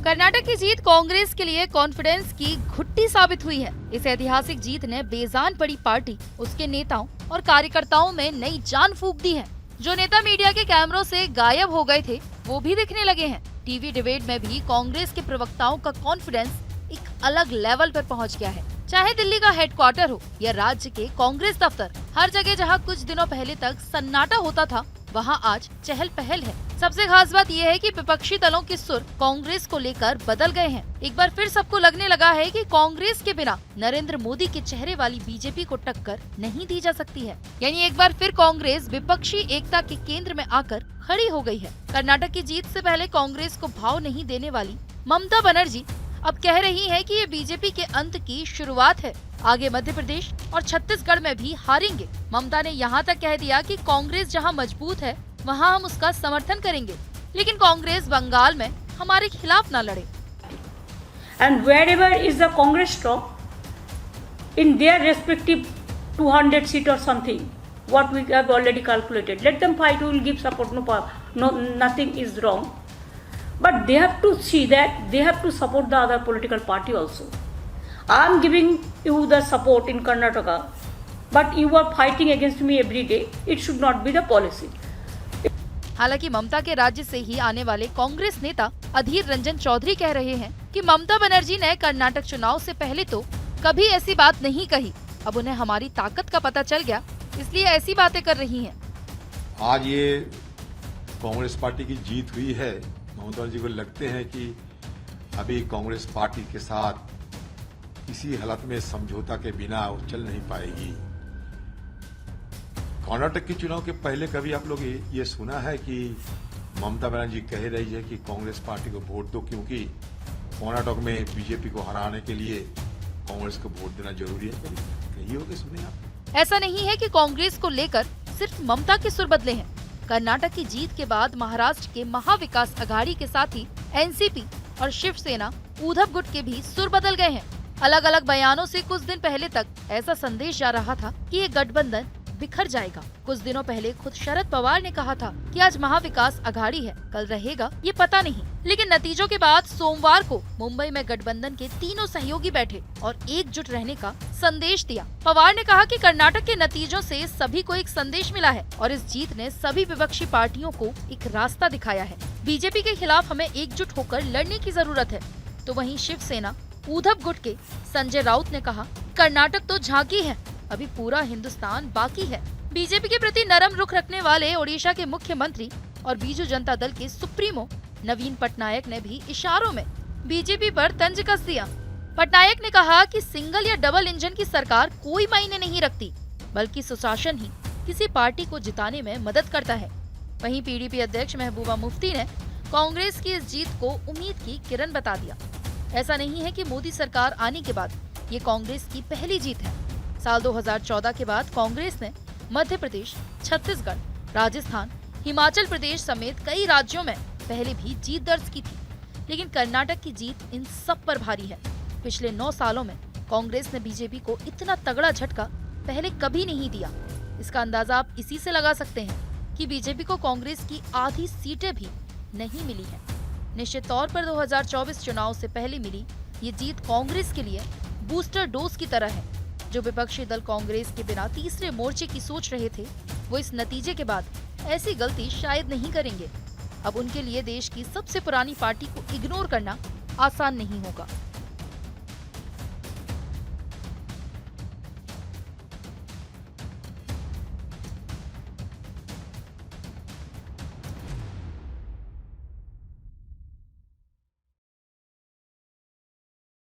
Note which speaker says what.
Speaker 1: कर्नाटक की जीत कांग्रेस के लिए कॉन्फिडेंस की घुट्टी साबित हुई है। इस ऐतिहासिक जीत ने बेजान पड़ी पार्टी, उसके नेताओं और कार्यकर्ताओं में नई जान फूंक दी है। जो नेता मीडिया के कैमरों से गायब हो गए थे, वो भी दिखने लगे हैं। टीवी डिबेट में भी कांग्रेस के प्रवक्ताओं का कॉन्फिडेंस एक अलग लेवल पर पहुंच गया है। चाहे दिल्ली का हेडक्वार्टर हो या राज्य के कांग्रेस दफ्तर, हर जगह जहां कुछ दिनों पहले तक सन्नाटा होता था, वहां आज चहल पहल है। सबसे खास बात यह है कि विपक्षी दलों के सुर कांग्रेस को लेकर बदल गए हैं। एक बार फिर सबको लगने लगा है कि कांग्रेस के बिना नरेंद्र मोदी के चेहरे वाली बीजेपी को टक्कर नहीं दी जा सकती है। यानी एक बार फिर कांग्रेस विपक्षी एकता के केंद्र में आकर खड़ी हो गई है। कर्नाटक की जीत से पहले कांग्रेस को भाव नहीं देने वाली ममता बनर्जी अब कह रही है कि ये बीजेपी के अंत की शुरुआत है। आगे मध्य प्रदेश और छत्तीसगढ़ में भी हारेंगे। ममता ने यहाँ तक कह दिया कि कांग्रेस जहाँ मजबूत है, वहाँ हम उसका समर्थन करेंगे, लेकिन कांग्रेस बंगाल में हमारे खिलाफ न लड़े।
Speaker 2: And wherever is the Congress strong, in their respective 200 seat or something, what we have already calculated, let them fight. We will give support. No, nothing is wrong. But they have to see that they have to support the other political party also. I am giving you the support in Karnataka, but you are fighting against me every day. It should not be the policy.
Speaker 1: हालांकि ममता के राज्य से ही आने वाले कांग्रेस नेता अधीर रंजन चौधरी कह रहे हैं कि ममता बनर्जी ने कर्नाटक चुनाव से पहले तो कभी ऐसी बात नहीं कही। अब उन्हें हमारी ताकत का पता चल गया, इसलिए ऐसी बातें कर रही हैं।
Speaker 3: आज ये कांग्रेस पार्टी की जीत हुई है। ममता बनर्जी को लगते हैं कि अभी कांग्रेस पार्टी के साथ किसी हालत में समझौता के बिना वो चल नहीं पाएगी। कर्नाटक के चुनाव के पहले कभी आप लोग ये सुना है कि ममता बनर्जी कह रही है कि कांग्रेस पार्टी को वोट दो, क्योंकि कर्नाटक में बीजेपी को हराने के लिए कांग्रेस को वोट देना जरूरी है? कही होगी, सुने आप।
Speaker 1: ऐसा नहीं है कि कांग्रेस को लेकर सिर्फ ममता के सुर बदले हैं। कर्नाटक की जीत के बाद महाराष्ट्र के महाविकास अघाड़ी के साथ ही एनसीपी और शिवसेना उद्धव गुट के भी सुर बदल गए हैं। अलग अलग बयानों से कुछ दिन पहले तक ऐसा संदेश जा रहा था कि ये गठबंधन बिखर जाएगा। कुछ दिनों पहले खुद शरद पवार ने कहा था कि आज महाविकास अघाड़ी है, कल रहेगा ये पता नहीं। लेकिन नतीजों के बाद सोमवार को मुंबई में गठबंधन के तीनों सहयोगी बैठे और एकजुट रहने का संदेश दिया। पवार ने कहा कि कर्नाटक के नतीजों से सभी को एक संदेश मिला है और इस जीत ने सभी विपक्षी पार्टियों को एक रास्ता दिखाया है। बीजेपी के खिलाफ हमें एकजुट होकर लड़ने की जरूरत है। तो वहीं शिवसेना उद्धव गुट के संजय राउत ने कहा, कर्नाटक तो झांकी है, अभी पूरा हिंदुस्तान बाकी है। बीजेपी के प्रति नरम रुख रखने वाले ओडिशा के मुख्यमंत्री और बीजू जनता दल के सुप्रीमो नवीन पटनायक ने भी इशारों में बीजेपी पर तंज कस दिया। पटनायक ने कहा कि सिंगल या डबल इंजन की सरकार कोई मायने नहीं रखती, बल्कि सुशासन ही किसी पार्टी को जिताने में मदद करता है। वहीं पीडीपी अध्यक्ष महबूबा मुफ्ती ने कांग्रेस की इस जीत को उम्मीद की किरण बता दिया। ऐसा नहीं है कि मोदी सरकार आने के बाद ये कांग्रेस की पहली जीत है। साल 2014 के बाद कांग्रेस ने मध्य प्रदेश, छत्तीसगढ़, राजस्थान, हिमाचल प्रदेश समेत कई राज्यों में पहले भी जीत दर्ज की थी, लेकिन कर्नाटक की जीत इन सब पर भारी है। पिछले 9 सालों में कांग्रेस ने बीजेपी को इतना तगड़ा झटका पहले कभी नहीं दिया। इसका अंदाजा आप इसी से लगा सकते हैं कि बीजेपी को कांग्रेस की आधी सीटें भी नहीं मिली हैं। निश्चित तौर पर 2024 चुनाव से पहले मिली ये जीत कांग्रेस के लिए बूस्टर डोज की तरह है। जो विपक्षी दल कांग्रेस के बिना तीसरे मोर्चे की सोच रहे थे, वो इस नतीजे के बाद ऐसी गलती शायद नहीं करेंगे। अब उनके लिए देश की सबसे पुरानी पार्टी को इग्नोर करना आसान नहीं होगा।